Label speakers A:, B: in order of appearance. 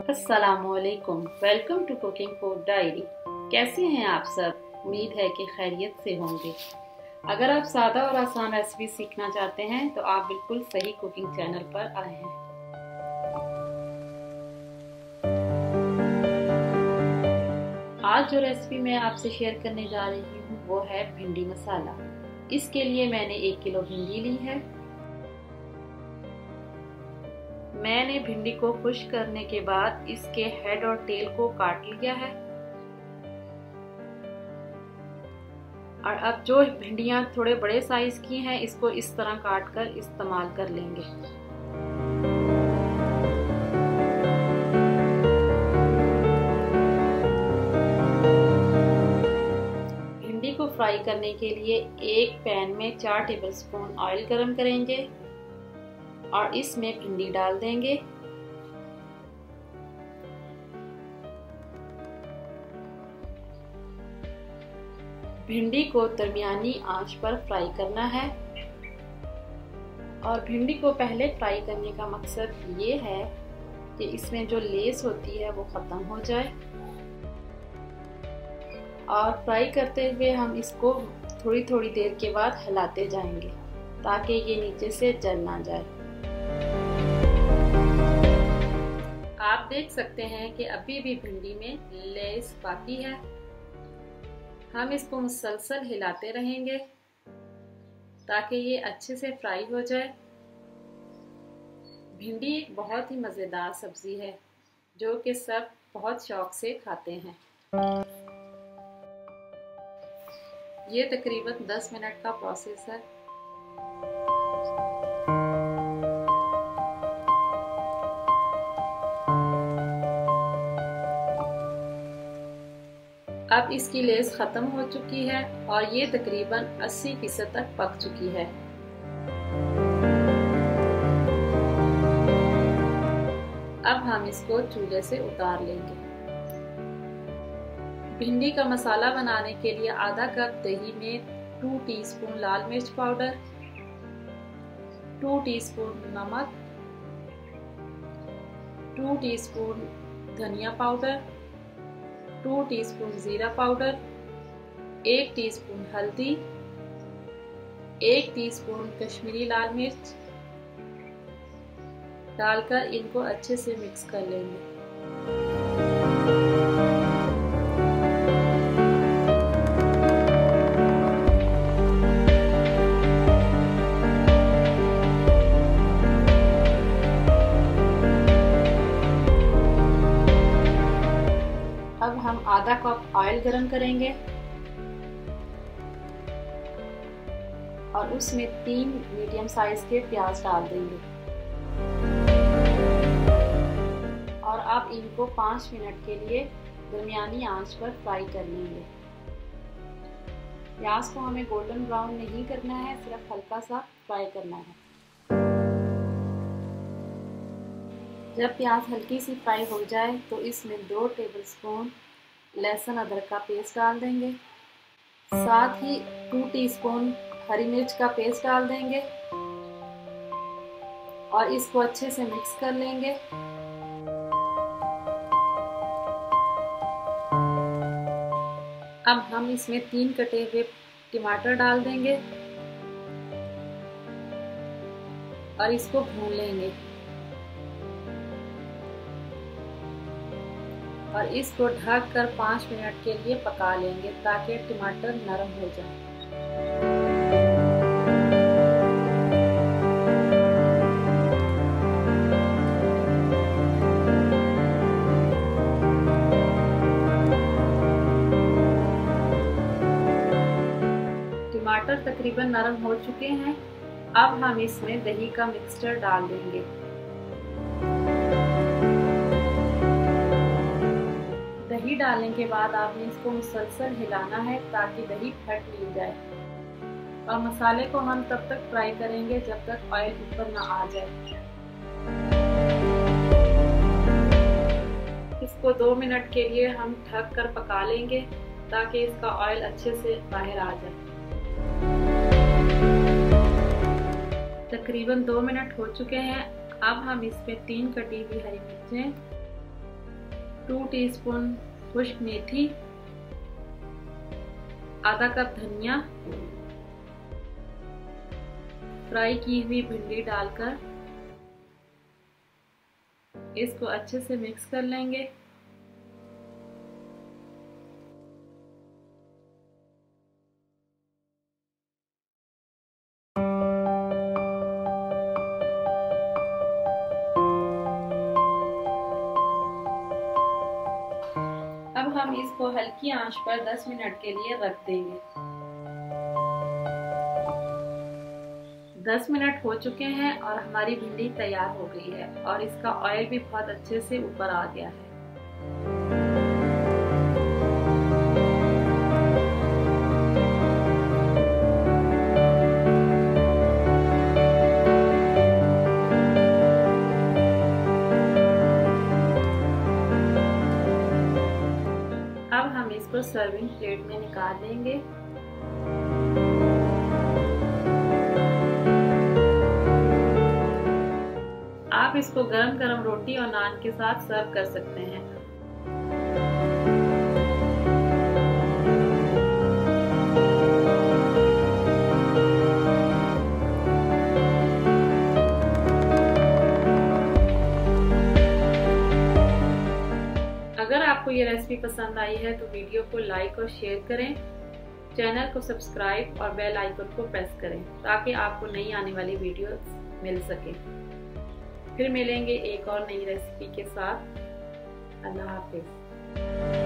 A: अस्सलामुअलैकुम। Welcome to cooking food diary. कैसे हैं आप सब? उम्मीद है कि खैरियत से होंगे। अगर आप सादा और आसान रेसिपी सीखना चाहते हैं तो आप बिल्कुल सही कुकिंग चैनल पर आए हैं। आज जो रेसिपी मैं आपसे शेयर करने जा रही हूँ वो है भिंडी मसाला। इसके लिए मैंने 1 किलो भिंडी ली है। मैंने भिंडी को खुश्क करने के बाद इसके हेड और टेल को काट लिया है। और अब जो भिंडियां थोड़े बड़े साइज की हैं इसको इस तरह काट कर इस्तेमाल कर लेंगे। भिंडी को फ्राई करने के लिए एक पैन में 4 टेबलस्पून ऑयल गरम करेंगे और इसमें भिंडी डाल देंगे। भिंडी को दरमियानी आंच पर फ्राई करना है। और भिंडी को पहले फ्राई करने का मकसद ये है कि इसमें जो लेस होती है वो ख़त्म हो जाए। और फ्राई करते हुए हम इसको थोड़ी थोड़ी देर के बाद हिलाते जाएंगे ताकि ये नीचे से जल ना जाए। आप देख सकते हैं कि अभी भी भिंडी में लेस बाकी है। हम इसको मुसलसल हिलाते रहेंगे ताकि ये अच्छे से फ्राई हो जाए। भिंडी एक बहुत ही मज़ेदार सब्ज़ी है जो कि सब बहुत शौक से खाते हैं। ये तकरीबन 10 मिनट का प्रोसेस है। अब इसकी लेस ख़त्म हो चुकी है और ये तकरीबन 80% तक पक चुकी है। अब हम इसको चूल्हे से उतार लेंगे। भिंडी का मसाला बनाने के लिए आधा कप दही में 2 टीस्पून लाल मिर्च पाउडर, 2 टीस्पून नमक, 2 टीस्पून धनिया पाउडर, 2 टीस्पून जीरा पाउडर, 1 टीस्पून हल्दी, 1 टीस्पून कश्मीरी लाल मिर्च डालकर इनको अच्छे से मिक्स कर लेंगे। अब हम आधा कप ऑयल गरम करेंगे और उसमें 3 मीडियम साइज के प्याज डाल देंगे और अब इनको 5 मिनट के लिए दरमियानी आंच पर फ्राई कर लेंगे। प्याज को हमें गोल्डन ब्राउन नहीं करना है, सिर्फ हल्का सा फ्राई करना है। जब प्याज हल्की सी फ्राई हो जाए तो इसमें 2 टेबलस्पून लहसुन अदरक का पेस्ट डाल देंगे। साथ ही 2 टीस्पून हरी मिर्च का पेस्ट डाल देंगे और इसको अच्छे से मिक्स कर लेंगे। अब हम इसमें 3 कटे हुए टमाटर डाल देंगे और इसको भून लेंगे और इसको ढक कर 5 मिनट के लिए पका लेंगे ताकि टमाटर नरम हो जाए। टमाटर तकरीबन नरम हो चुके हैं। अब हम इसमें दही का मिक्सचर डाल देंगे। दही डालने के बाद आपने इसको मुसलसल हिलाना है ताकि दही फट नहीं जाए। और मसाले को हम तब तक फ्राई करेंगे जब तक ऑयल ऊपर ना आ जाए। इसको 2 मिनट के लिए हम ढक कर पका लेंगे ताकि इसका ऑयल अच्छे से बाहर आ जाए। तकरीबन 2 मिनट हो चुके हैं। अब हम इसमें 3 कटी हुई हरी मिर्चें 2 टीस्पून खुश्क मेथी, आधा कप धनिया, फ्राई की हुई भिंडी डालकर इसको अच्छे से मिक्स कर लेंगे। अब हम इसको हल्की आंच पर 10 मिनट के लिए रख देंगे। 10 मिनट हो चुके हैं और हमारी भिंडी तैयार हो गई है और इसका ऑयल भी बहुत अच्छे से ऊपर आ गया है। अब हम इसको सर्विंग प्लेट में निकाल लेंगे। आप इसको गरम गरम रोटी और नान के साथ सर्व कर सकते हैं। अगर आपको ये रेसिपी पसंद आई है तो वीडियो को लाइक और शेयर करें, चैनल को सब्सक्राइब और बेल आइकन को प्रेस करें ताकि आपको नई आने वाली वीडियोस मिल सके। फिर मिलेंगे एक और नई रेसिपी के साथ। अल्लाह हाफिज़।